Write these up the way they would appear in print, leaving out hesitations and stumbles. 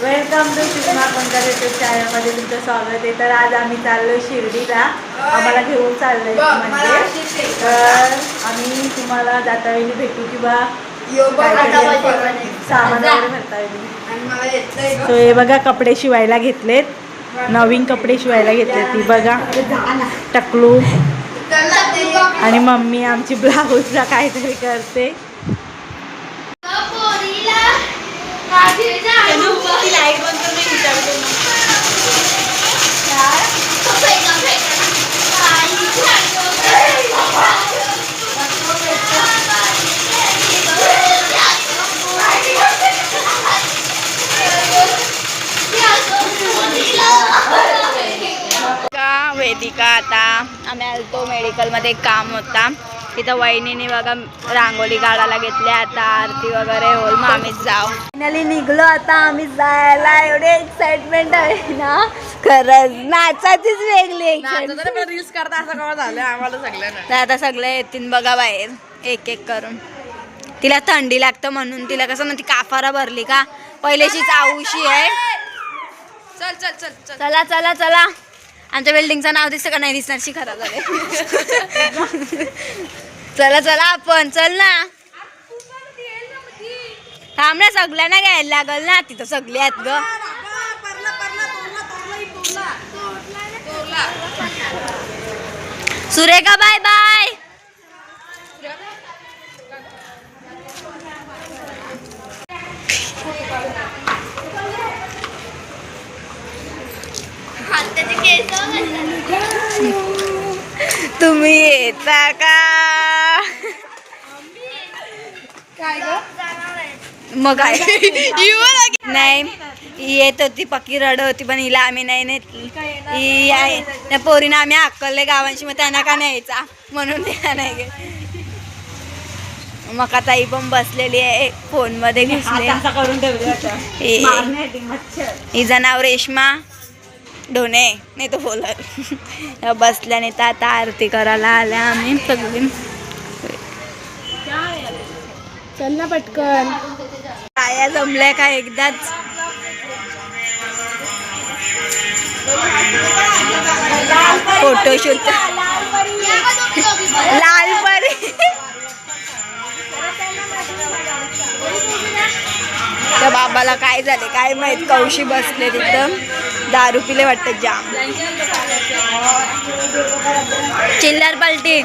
Welcome to Sushma Pankaj YouTube चॅनलमध्ये तुमचं स्वागत आहे. तर आज आम्ही चाललो शिर्डीला, आम्हाला घेऊन चाललोय म्हणजे तर आम्ही तुम्हाला जाता वेळी भेटू किंवा सामान वगैरे भरता वेळी. तो हे बघा कपडे शिवायला घेतलेत, नवीन कपडे शिवायला घेतलेत. ती बघा टकलू आणि मम्मी आमची ब्लाऊजला काहीतरी करते. वेदिका आता आम्ही आलतो मेडिकलमध्ये एक काम होता तिथं. वहिनीने बघा रांगोळी काढायला घेतली. आता आरती वगैरे होईल मग आम्हीच जाऊ. फायनली निघलो आता आम्ही जायला. एवढे एक्साइटमेंट आहे ना, खरंच नाचाचीच वेगळी एक्साइटमेंट. रील्स करता असं कवा झालं आम्हाला सगळ्यांना. आता सगळे येतील बघा बाहेर एक एक करून. तिला थंडी लागतं म्हणून तिला कसं म्हणते काफारा भरली का, पहिल्याशीच आऊशी आहे. चल चल चल चल चला चला चला. आमच्या बिल्डिंगचं नाव दिसतं का नाही दिसणार शी खराब झाले. चला चला आपण चल ना. थांब ना, सगळ्यांना घ्यायला लागल ना, तिथं सगळे आहेत ग. Surekha bye bye. तुम्ही येता का? काय ग मग काय नाही येत होती, पक्की रड होती पण हिला आम्ही नाही नेत. त्या पोरीनं आम्ही अक्कलले गावांशी, मग त्यांना का न्यायचा म्हणून त्या नाही गे. मग ताई पण बसलेली आहे फोन मध्ये घुसले. हिचं नाव रेश्मा ढोणे नाही तो बोलत. बसल्याने तर आता आरती करायला आल्या आम्ही सगळी. चल ना पटकन. पाया जमल्या का एकदाच. फोटोशूट लाल परी. त्या बाबाला काय झाले काय माहित, कौशी बसले तिथं दारू पिले वाटतं जाम. चिल्लर पलटी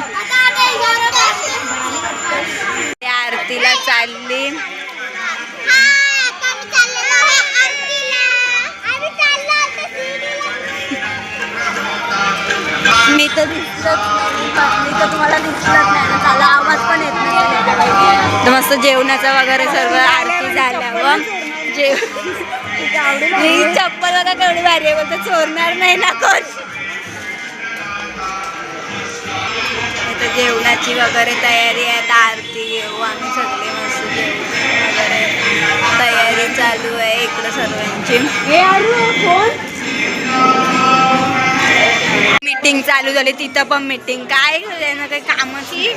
आरतीला चालली. मी तर दिसलंच नाही, मी तर तुम्हाला दिसलंच नाही ना, त्याला आवाज पण येत नाही. तर मस्त जेवणाचं वगैरे सर्व आरती झाल्यावर मी चप्पल बघा केवढी भारी आहे, बोलतो चोरणार नाही ना कोण. तर जेवणाची वगैरे तयारी आहे. आता आरती घेऊ आम्ही सगळे, मस्त जेवण वगैरे तयारी चालू आहे इकडं सर्वांची. मीटिंग चालू झाली तिथं पण मीटिंग. काय ना काही कामाची.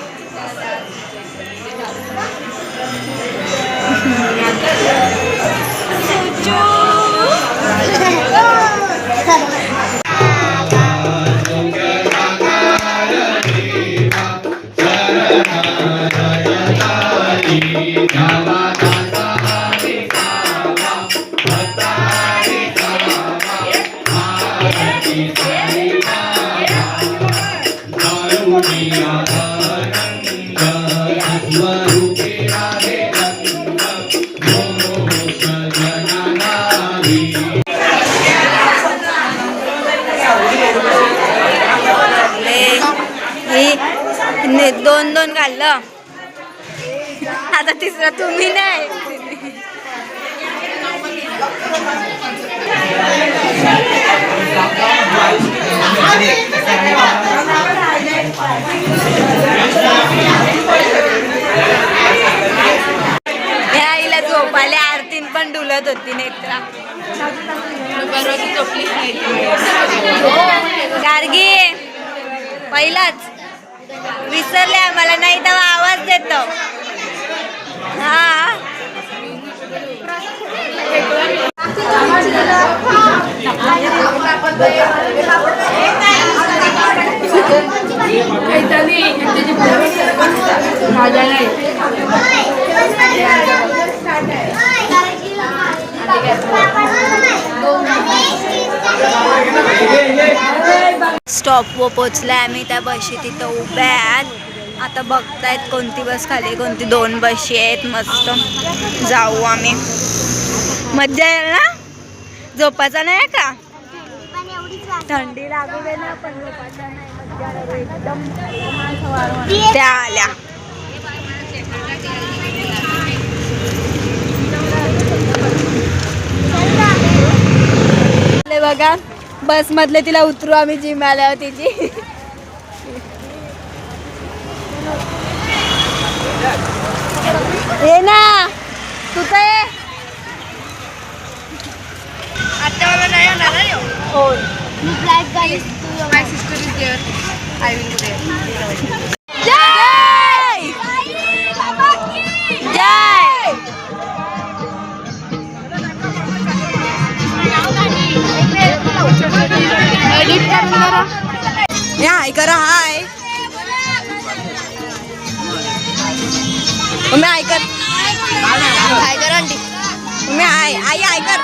दोन दोन घाललं, आता तिसरं तुम्ही नाही. आईला झोपाले. आरतीन पण डुलत होती नेत्रा. गार्गी पहिलाच विसरले आम्हाला, नाही तर आवाज देतो. हा स्टॉपवर पोचलाय आम्ही. त्या बशी तिथं उभ्या आहेत. आता बघतायत कोणती बस खाली, कोणती 2 बशी आहेत. मस्त जाऊ आम्ही. मज्जा येईल ना. झोपायचा नाही का? थंडी लागू दे ना पण झोपायचा नाही. मज्जा एकदम. त्या आल्या बघा. बस मधले तिला उतरू आम्ही जिम आल्यावर तिची. ये ना तू तर ये. आता मला नाही येणार ना. हो my sister is there. I will go there. जय जय. एडिट कर जरा. या हाय करा. हाय तुम्ही हाय कर. हाय कर आंटी. तुम्ही हाय. आई हाय कर.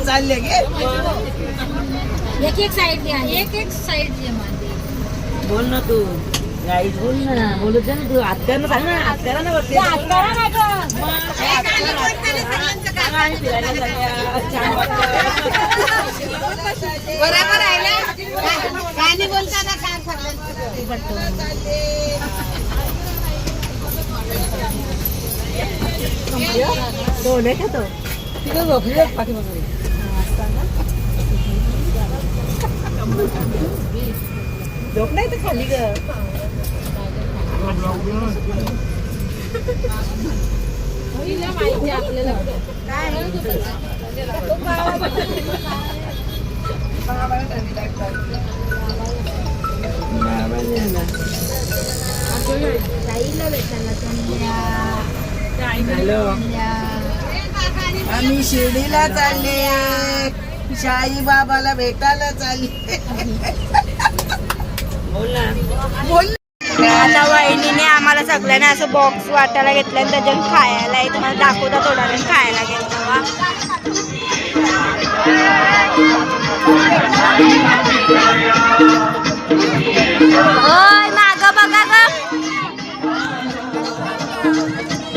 चालले गे. एक साइड द्या. एक साइड द्या. बोल ना तू. गाईज बोल ना. बोलत जा ना तू. आत्यानं सांग ना. आत्याला ना बघते. बरोबर आहे ना. गाणी बोलताना काय तो नाही खातो. तिथं झोपली पाठीमागे. झोप नाही तर खाली ग. माहिती आपल्याला हॅलो. आम्ही शिर्डीला चालले. शाई बाबाला भेटायला चालले. बोल ना. बोल. आता वहिनीने आम्हाला सगळ्यांना असं बॉक्स वाटायला घेतलं आणि त्याच्यात खायला आहे. तुम्हाला दाखवता थोडा वेळ खायला घेतलं. होय मागं बघा ग.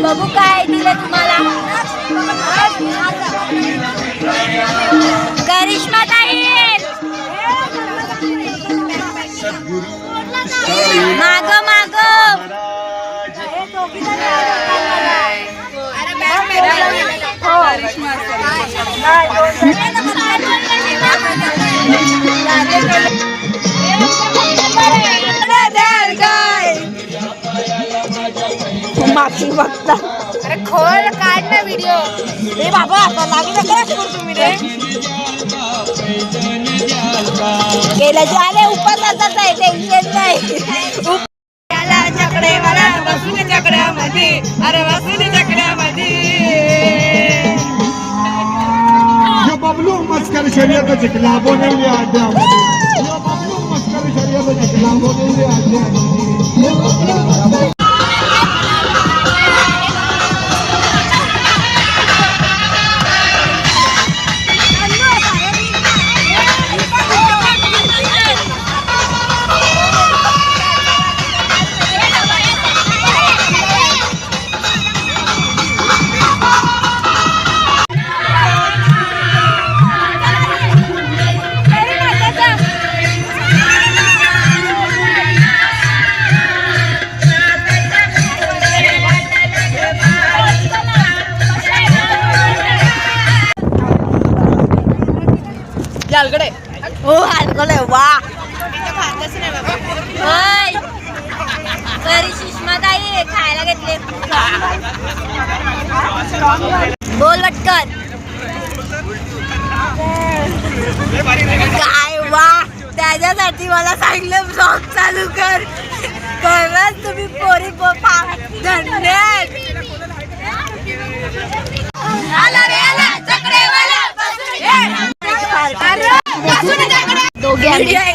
बघू काय दिलं तुम्हाला. करिश्मा ताई माग माग. मागची बघता. अरे खोल काढ ना व्हिडिओ. हे बाबा आता लागलं काय तुम्ही रे. गेल्या जे आले उपासाचाच आहे. टेन्शन नाही. चकडे मला बसून चकड्यामध्ये. अरे बसून चकड्यामध्ये. बबलू मस्कर शर्यत जिंकला बोलवले आड्यामध्ये. बबलू मस्कर शर्यत जिंकला बोलवले आड्यामध्ये. हलकडे हो हलकलंय वा होय. तरी सुषमाताई खायला घेतले बोल पटकन काय वा त्याच्यासाठी मला सांगितलं ब्लॉग चालू कर खरंच तुम्ही पोरी धन्यवाद.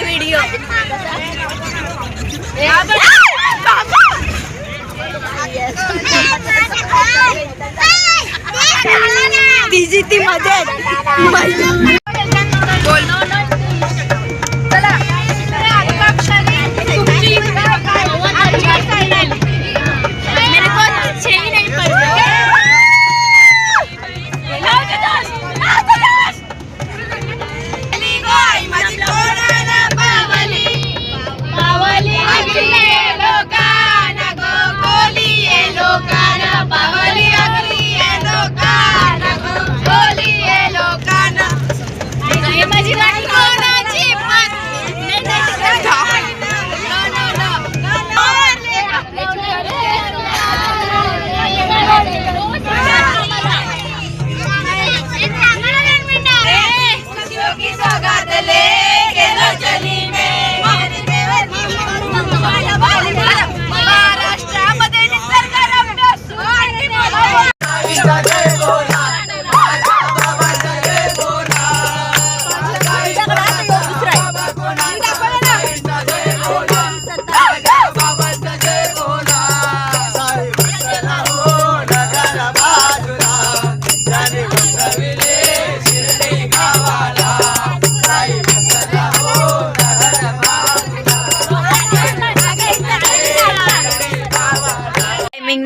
व्हिडिओ तिची ती मध्ये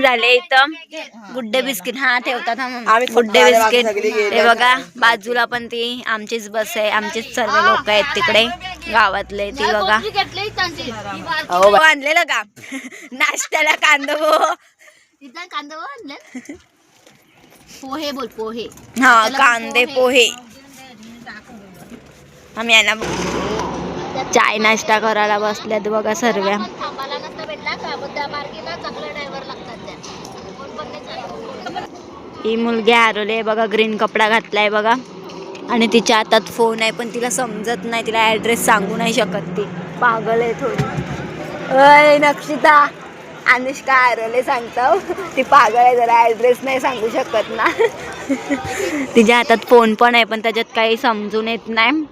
झाले इथं गुड्डे बिस्किट हा ठेवतात गुड्डे बिस्किट हे बघा बाजूला पण ती आमचीच बस आहे आमचेच सर्व लोक आहेत तिकडे गावातले ती बघा आणलेलं का नाश्त्याला कांदा पोहे बोल पोहे हा कांदे पोहे आम्ही यांना चाय नाश्ता करायला बसल्यात बघा सर्व ही मुलगी हरवली आहे बघा ग्रीन कपडा घातलाय बघा आणि तिच्या हातात फोन आहे पण तिला समजत नाही तिला ऍड्रेस सांगू नाही शकत ती पागल आहे थोडी अय नक्षिता अनुष्का हरवले सांगतो ती पागल आहे जरा ऍड्रेस नाही सांगू शकत ना तिच्या हातात फोन पण आहे पण त्याच्यात काही समजून येत नाही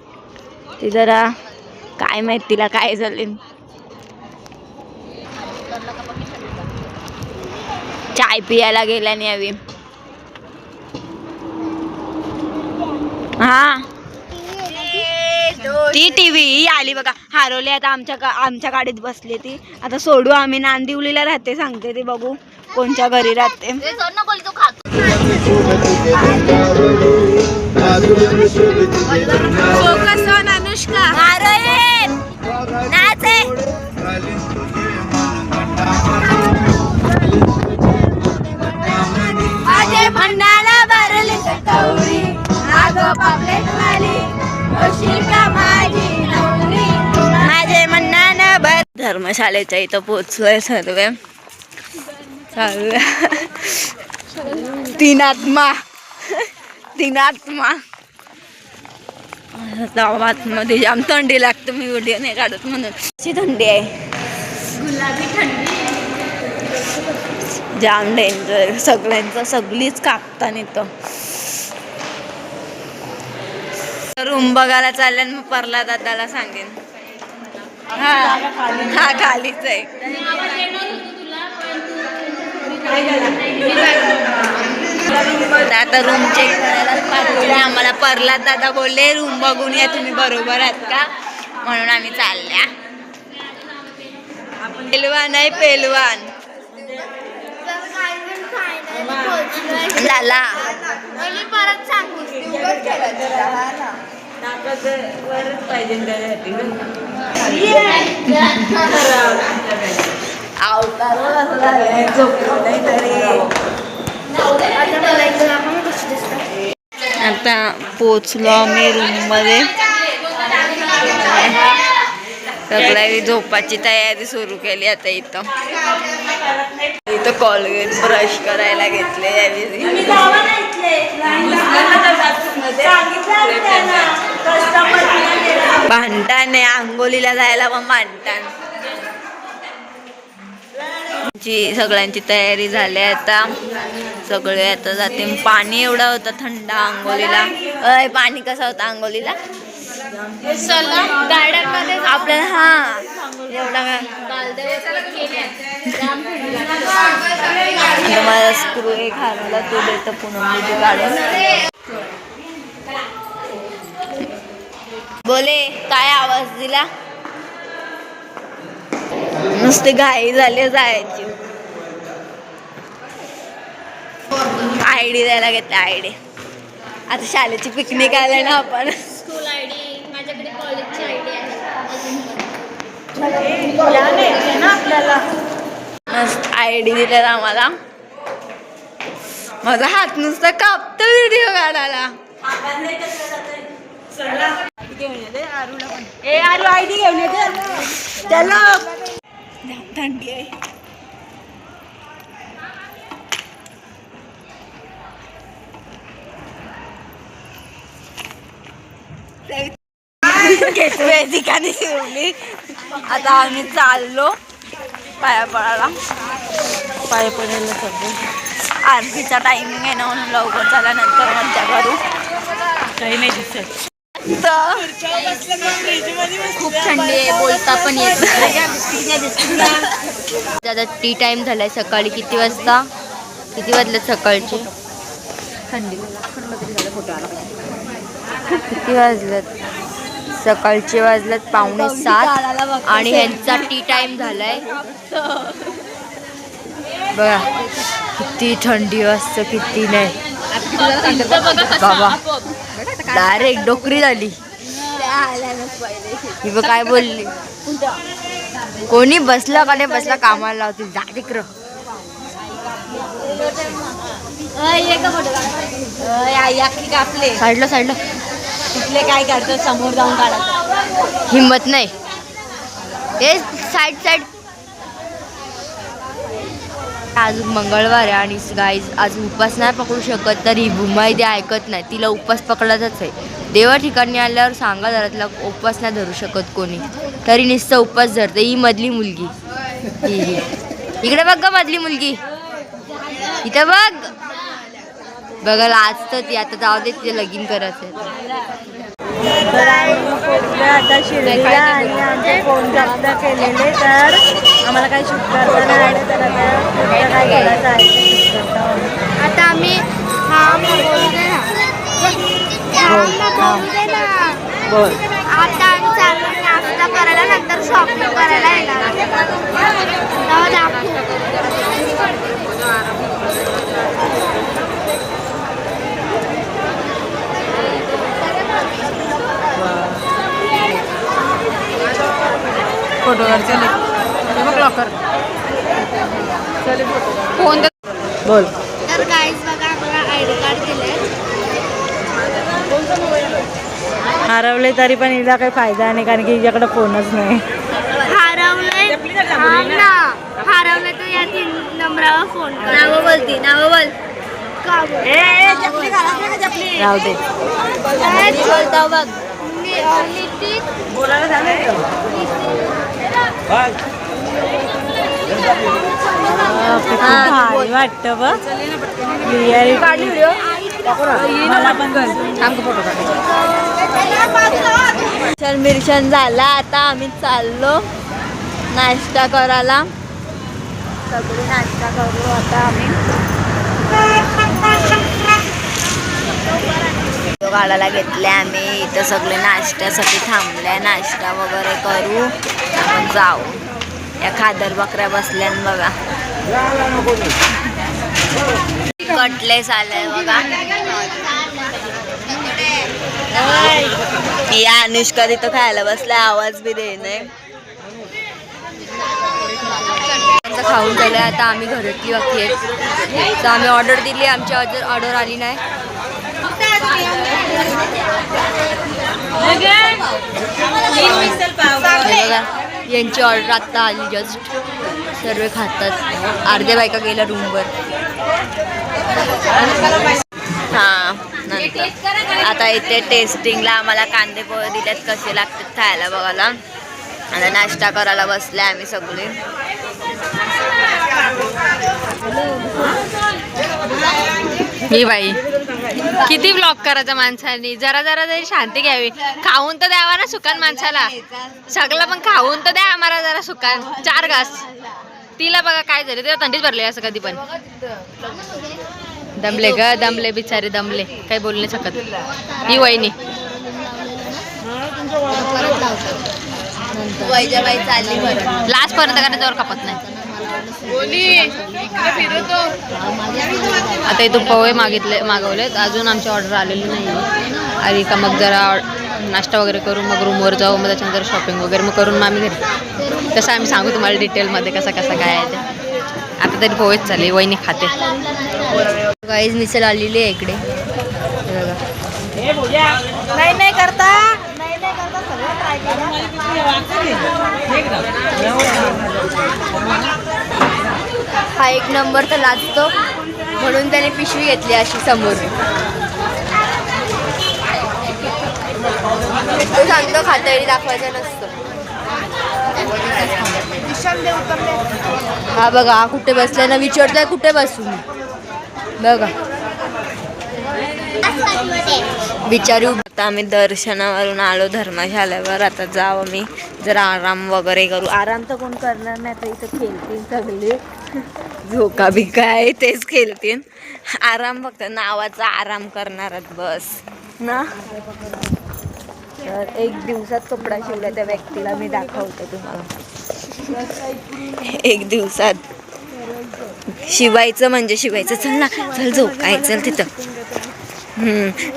ती जरा काय माहित तिला काय झाले चाय पियाला गेला नाही हवी हा ती टीव्ही आली बघा हरवली आता आमच्या गाडीत बसली ती आता सोडू आम्ही नांदिवलीला राहते सांगते ती बघू कोणच्या घरी राहते फोकस ऑन अनुष्का नाचे माझे भन्नाला भरली कवरी आगो पापलेट वाली होशील का माझी नवरी माझे भन्नाला भर धर्मशाळेच्या इथं पोहोचलोय सर्व तीन आत्मा मध्ये जाम थंडी लागते मी व्हिडिओ नाही काढत म्हणून अशी थंडी आहे गुलाबी थंडी जाम डेंजर सगळ्यांचं सगळीच कापता इथं रूम बघायला चालल्या मग परला दादाला सांगेन हा खालीच आहे आता रूम चेक करायला पाठवले आम्हाला परला दादा बोलले रूम बघून या तुम्ही बरोबर आहात का म्हणून आम्ही चालल्या पेलवान आहे पेलवान झाला परत सांगू आता पोचलो आम्ही रूम मध्ये सगळ्यांनी झोपाची तयारी सुरू केली आता इथं कॉलगेट ब्रश करायला घेतले भांडण आहे आंघोलीला जायला पण भांडण सगळ्यांची तयारी झाली आता सगळे आता जाते पाणी एवढा होता थंड आंघोलीला पाणी कसं होतं आंघोलीला गार्डनमध्ये आपल्याला हा एवढा मला स्क्रू एक हारला तो देतं पुन्हा काढून बोले काय आवाज दिला नुसती घाई झाली जायची आयडी द्यायला घेतला आयडी आता शाळेची पिकनिक आली ना आपण स्कूल आयडी माझ्याकडे कॉलेजची आयडी आहे मस्त आयडी दिलेला आम्हाला माझा हात नुसता कापतो व्हिडिओ काढायला आयडी घेऊन येते चलो थंडी आहे ठिकाणी शिवली आता आम्ही चाललो पाया पडायला सगळे आरतीचा टायमिंग आहे ना म्हणून लवकर झाल्यानंतर मज्जा करू काही नाही दिसत खूप थंडी आहे बोलता पण येत आता टी टाइम झालाय सकाळी किती वाजले सकाळचे किती वाजलेत सकाळचे वाजलेत 6:45 आणि ह्यांचा टी टाइम झालाय बघा किती थंडी वाजतं किती नाही बाबा डायरेक्ट डोकरी झाली ही बघ काय बोलली कोणी बसलं का नाही बसला कामाला लावते डायरेक्ट साईडला कुठले काय करतो समोर जाऊन काढायचं हिम्मत नाही हे साईड आज मंगळवार आहे आणि गाईज आज उपास नाही पकडू शकत तरी भूमाई दे ऐकत नाही तिला उपास पकडायचाच आहे देवा ठिकाणी आल्यावर सांगा जरा तिला उपास नाही धरू शकत कोणी तरी नुसतं उपास धरते ही मधली मुलगी इकडे बघ ग मधली मुलगी इथं बघायला आज तर ती आता जाऊ दे तिथे लगीन करायचं आता शिर्डीला आणि आमचे फोन जप्त केलेले तर आम्हाला काही शूट करता नाही आलं तर आता काय करायचं आहे आता आम्ही आता आम्ही चाललो नाश्ता करायला नंतर शॉपिंग करायला येणार फोटो चले मग लॉकर फोन बोल तर गाईज बघा आम्हाला आयडी कार्ड दिले हरवले तरी पण हिला काही फायदा नाही कारण की हिच्याकडे फोनच नाही हरवले तर या 3 नंबरावर फोन नावं बोल राहू दे बोलतो बघ बोलायला झालं वाटतं बघ मला पण फोटो मिर्शन झाला आता आम्ही चाललो नाश्ता करायला सगळे नाश्ता करू आता आम्ही गाडाला घेतले आम्ही इथं सगळे नाश्त्यासाठी थांबल्या नाश्ता वगैरे करू आपण जाऊ या खादर बकऱ्या बसल्या बघा कटलेस आलाय बघा या अनुष्का तिथं खायला बसल्या आवाज बी दे नाही खाऊन झालं आता आम्ही घरातली बाकी आहेत तर आम्ही ऑर्डर दिली आमची ऑर्डर आली नाही बघा यांची ऑर्डर आत्ता आली जस्ट. सर्व खातात. अर्ध्या बायका गेल्या रूमवर. हां नंतर आता इथे टेस्टिंगला आम्हाला कांदे पोहे दिलेत कसे लागतात खायला बघायला. आता नाश्ता करायला बसले आम्ही सगळे. ही बाई किती ब्लॉक करायचा माणसाने. जरा जरा तरी शांती घ्यावी. खाऊन तर द्यावा ना सुकान माणसाला. सगळं पण खाऊन तर द्या आम्हाला जरा सुकान. 4 घास. तिला बघा काय झालं, तिला थंडीच भरली असं कधी पण. दमले ग दमले बिचारे दमले. काही बोलू नाही शकत. ही वहिनी वैजाबाई चालली बरं. लास्ट पर्यंत का त्यावर कापत नाही. आता इथून पोहे मागवलेत. अजून आमची ऑर्डर आलेली नाही. आणि का मग जरा नाश्ता वगैरे करून मग रूमवर जाऊ. मग त्याच्यानंतर शॉपिंग वगैरे मग करून मग आम्ही घरी. तसं आम्ही सांगू तुम्हाला डिटेलमध्ये कसं कसं काय आहे ते. आता तरी पोहेच चालली. वहिनी खाते. गाईज मिसळ आलेली आहे इकडे. नाही करता सगळं ट्राय हा 1 नंबर तर लाजतो म्हणून त्याने पिशवी घेतली अशी समोर. तो सांगतो खातरी दाखवायचं नसतं. हा बघा हा कुठे बसलाय ना विचारतोय कुठे बसू मी. बघा विचारू. आता आम्ही दर्शनावरून आलो धर्मशाळेवर. आता जाऊ मी जरा आराम वगैरे करू. आराम तर कोण करणार नाही. तर इथं खेळतील सगळे. झोका बी काय तेच खेळतील. आराम फक्त नावाचा आराम करणारच बस ना. तर 1 दिवसात कपडा शिवला त्या व्यक्तीला मी दाखवते तुम्हाला. 1 दिवसात शिवायचं म्हणजे शिवायचं. चल ना चल झोपायचं तिथं.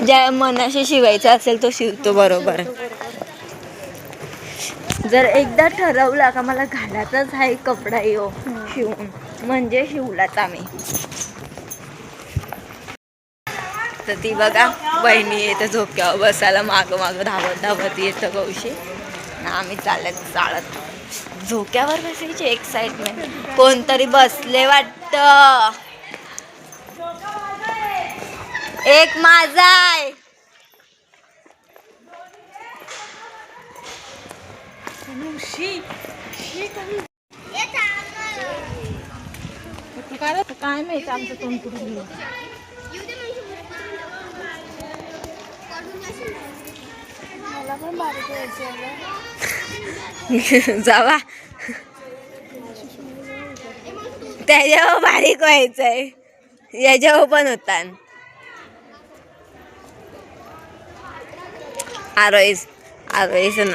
ज्या मनाशी शिवायचा असेल तो शिवतो बरोबर. जर एकदा ठरवला का मला घालायचाच आहे कपडा यो शिवून म्हणजे शिवलाच आम्ही. तर ती बघा बहिणी येतं झोक्यावर बसायला. मागं धावत येतं कौशी. आम्ही चालत झोक्यावर बसायची एक्साइटमेंट. कोणतरी बसले वाटतं. एक माझा आहे. काय माहिती आमचं तोंड कुठे जावा त्याच्यावर बारीक व्हायचंय. याच्यावर पण होता. आरोईस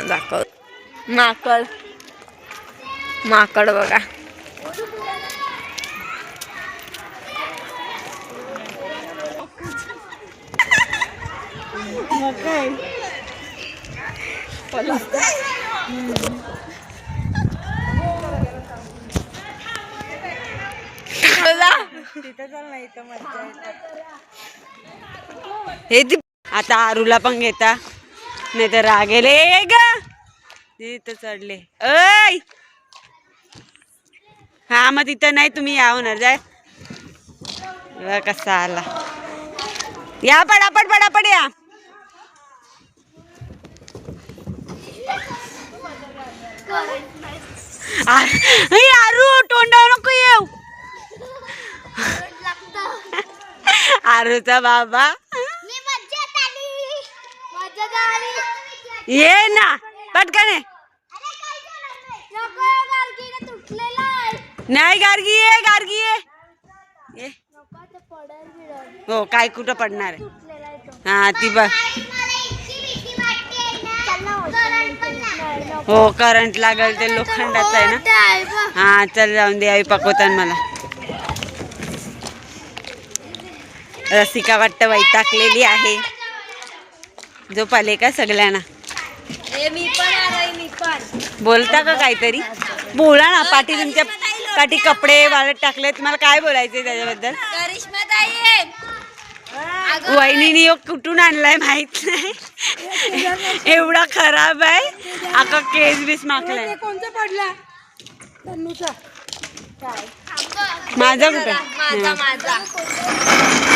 दाखव. माकड बघा. हे आता आरूला पण घेता नाही तर रागेले ग तिथं चढले. ऐ हा मग तिथं नाही तुम्ही या होणार जाय. कसा आला. या पडापड या. आरू तोंडावर नको येऊ. आरूचा बाबा ये ना पटकन. नाही गार्गी ये. हो काय कुठं पडणार आहे. हा ती बघ. हो करंट लागल ते लोखंडाचं आहे ना. हा चल जाऊन दे. आई पकवतात मला. रसिका वाटतं वैतागलेली आहे. झोपाले का सगळ्यांना. बोलता का काहीतरी बोला ना. पाठी तुमच्या पाठी कपडे वाळत टाकले. तुम्हाला काय बोलायचे त्याच्याबद्दल. वहिनीने कुठून आणलाय माहित नाही. एवढा खराब आहे. अका केस बीस माखलाय. कोणता पडला माझा कुठे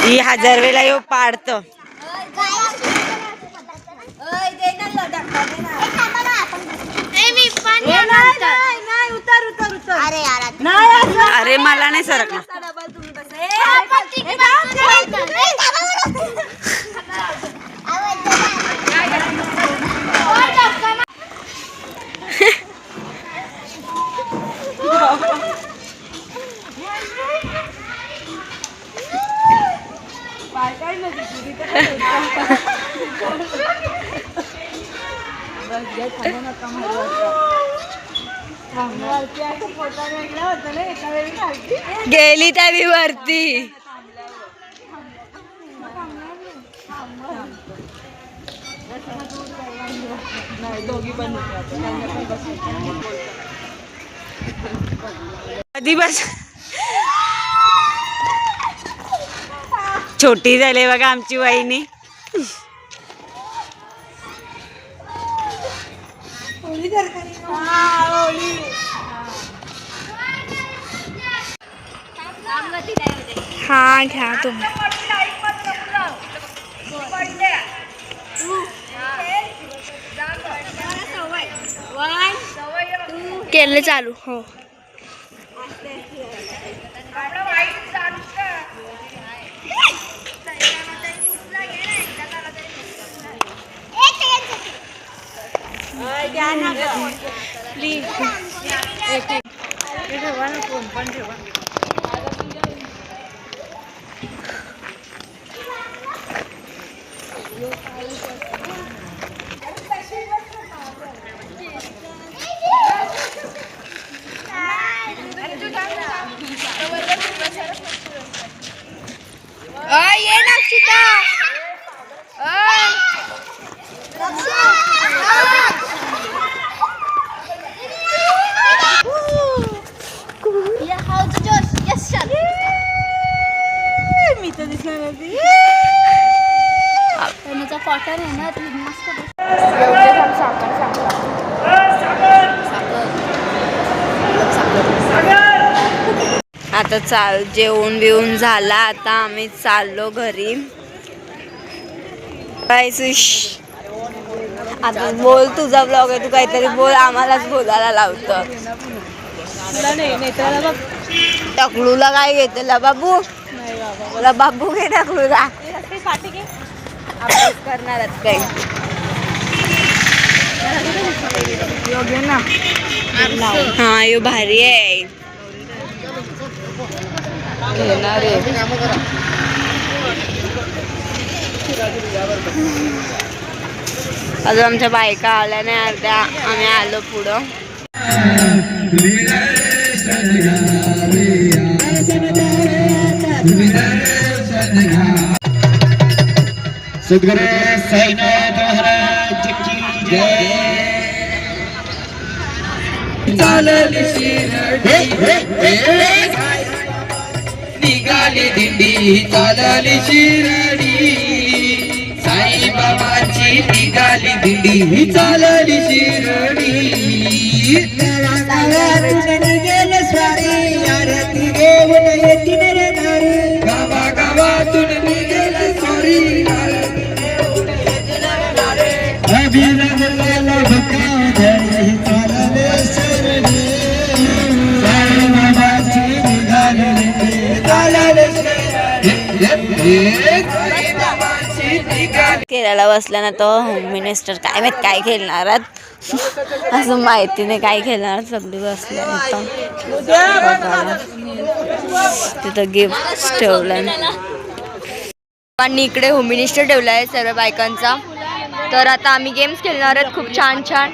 ही 1000 वेळा येऊ पाडत. अरे मला नाही सरकणार. गेली त्यावी वरती. कधी बस छोटी झाली बघा आमची वहिनी. हा घ्या तुम्ही. केलं चालू. हो प्लीज ठेवा ना फोन पण ठेवा. ये नक्षिता. मी तर दिसणार होती. कॉटन आहे ना ती मस्त. आता जेवण बिवून झाला. आता आम्ही चाललो घरी. आता बोल तुझा ब्लॉग आहे तू काहीतरी बोल. आम्हालाच बोलायला लावतं. टकलूला काय घेतला बाबू. मला बाबू घे टकलूला. अभ्यास करणार काय हा यो भारी आहे. अजून आमच्या बायका आल्या नाही अर्ध्या. आम्ही आलो पुढं. सद्गुरु साईनाथ महाराज की जय. चालली शिर्डी निघाली दिंडी. चालली शिर्डी साईबाबाची निघाली दिंडी. चालली शिर्डी गेलं स्वारी. आरती घेऊन येती रे नारी. गावा गावातून निघेल स्वारी. अभिनंदनाला भक्तावधर चालले शिर्डी. साईबाबाची निघाली दिंडी. चालले केरळला बसला ना तो होम मिनिस्टर. काय माहित काय खेळणार असं माहिती नाही. काय खेळणार सगळी बसल्या तिथं गिफ्ट ठेवलं. पण इकडे होम मिनिस्टर ठेवला आहे सर्व बायकांचा. तर आता आम्ही गेम्स खेळणार आहेत खूप छान छान.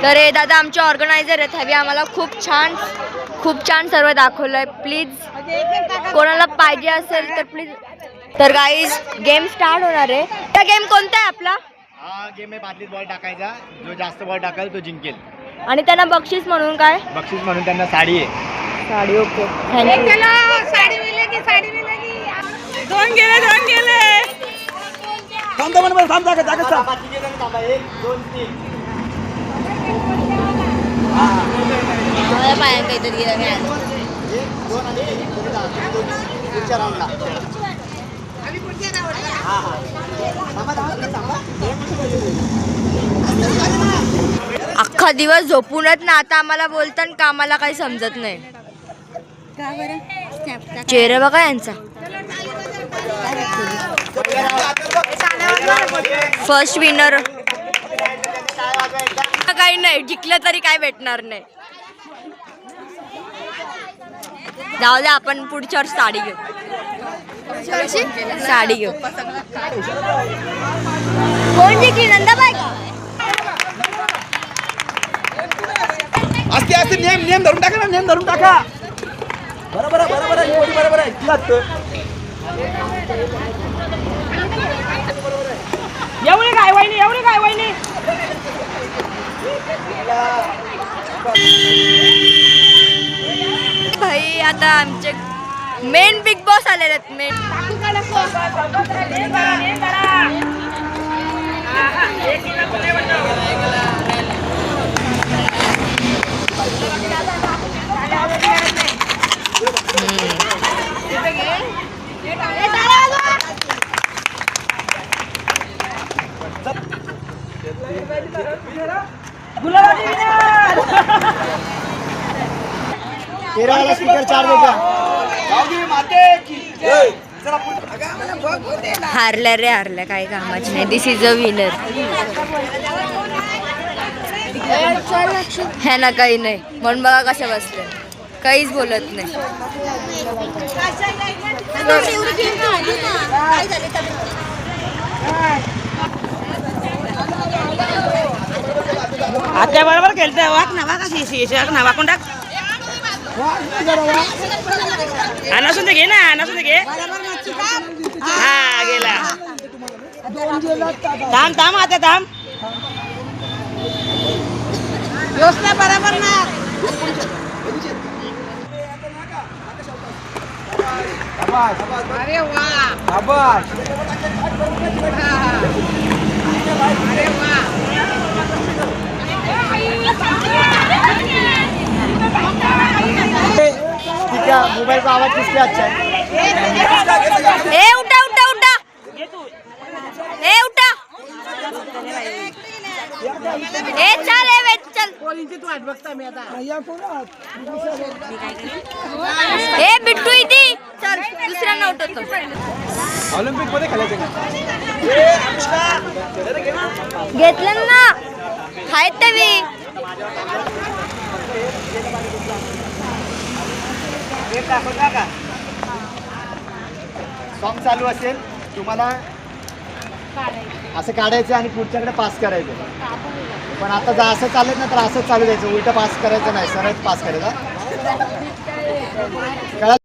तर हे दादा आमचे ऑर्गनायझर आहेत. हवी आम्हाला खूप छान सर्व दाखवलं आहे. प्लीज कोणाला पाहिजे असेल तर प्लीज. तर गाईज गेम स्टार्ट होणार आहे. हा गेम कोणता आहे आपला. हा गेम आहे बादलीत बॉल टाकायचा. जो जास्त बॉल टाकेल तो जिंकेल. आणि त्यांना बक्षीस म्हणून काय. बक्षीस म्हणून त्यांना साडी आहे. साडी. Okay thank you. दोन गेले. पायात काहीतरी गेलं नाही. अख्खा दिवस झोपूनच ना आता आम्हाला बोलतात कामाला काही समजत नाही. चेहरा बघा यांचा. फर्स्ट विनर काही नाही, जिंकलं तरी काय भेटणार नाही. जाऊ दे, आपण पुढच्या वर्षी साडी घेऊ. साडी घेऊ. कोण जिंकली? नंदाबाई. असते असते नेम धरून टाका ना, नेम धरून टाका. बरोबर आहे, बरोबर आहे, बरोबर आहे. एवढी काय वहिनी, एवढी काय वहिनी. भाई आता आमचे मेन बिग बॉस आलेले आहेत. मेन तेरावाला स्पीकर चार देजा. हारल्या रे हारल्या, काही कामाची नाही. दिस इज अ विनर. ह्या ना काही नाही म्हणून बघा कशा बसले, काहीच बोलत नाही. आता बरोबर खेळतोय. वाक ना, वाका ना, वाकून टाक. अनासून ते घे ना, अनासून ते घे. हा गेला. थांब थांब आता थांब. योजना बरोबर ना. अरे वा, अरे वा. मोबाईल का आवाज किसके अच्छा है? ए उठा उठा उठा, ए उठा, ए चल, ए वेट चल. ए बिट्टू इथे चल, दुसऱ्यांना उठवतो. ऑलिम्पिक मध्ये खेळायचं घेतलं ना, आहेत ते. सॉन्ग चालू असेल, तुम्हाला असं काढायचं आणि पुढच्याकडे पास करायचं. पण आता जर असं चालत ना तर असंच चालू द्यायचं, उलट पास करायचं नाही, सरळ पास करायचा. कळलं?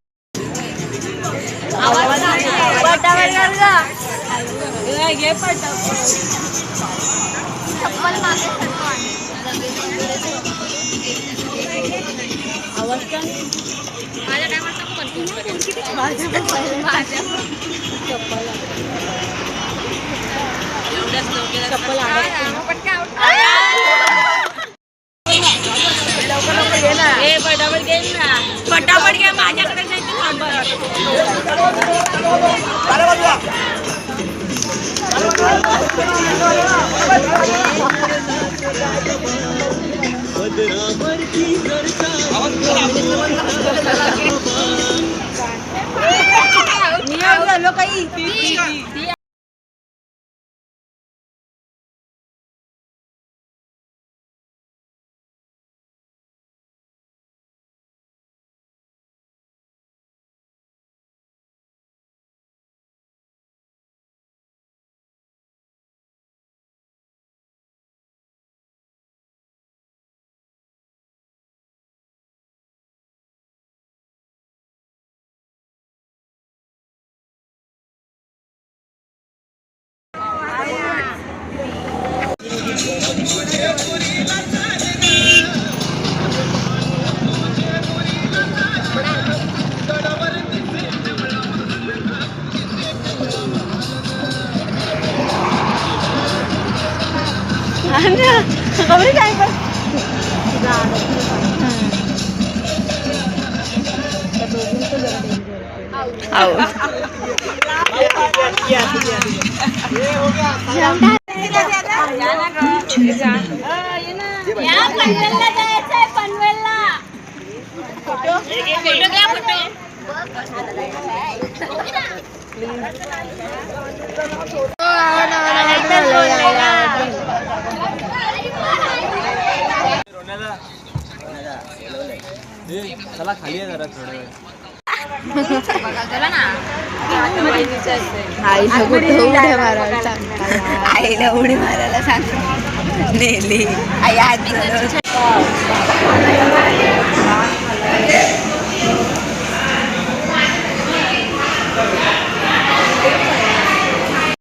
पटापट घ्या, माझ्याकडे काही गौरी काय पण चला खाली आहे जरा थोडं आईला उडी मारायला सांग नेली आई आज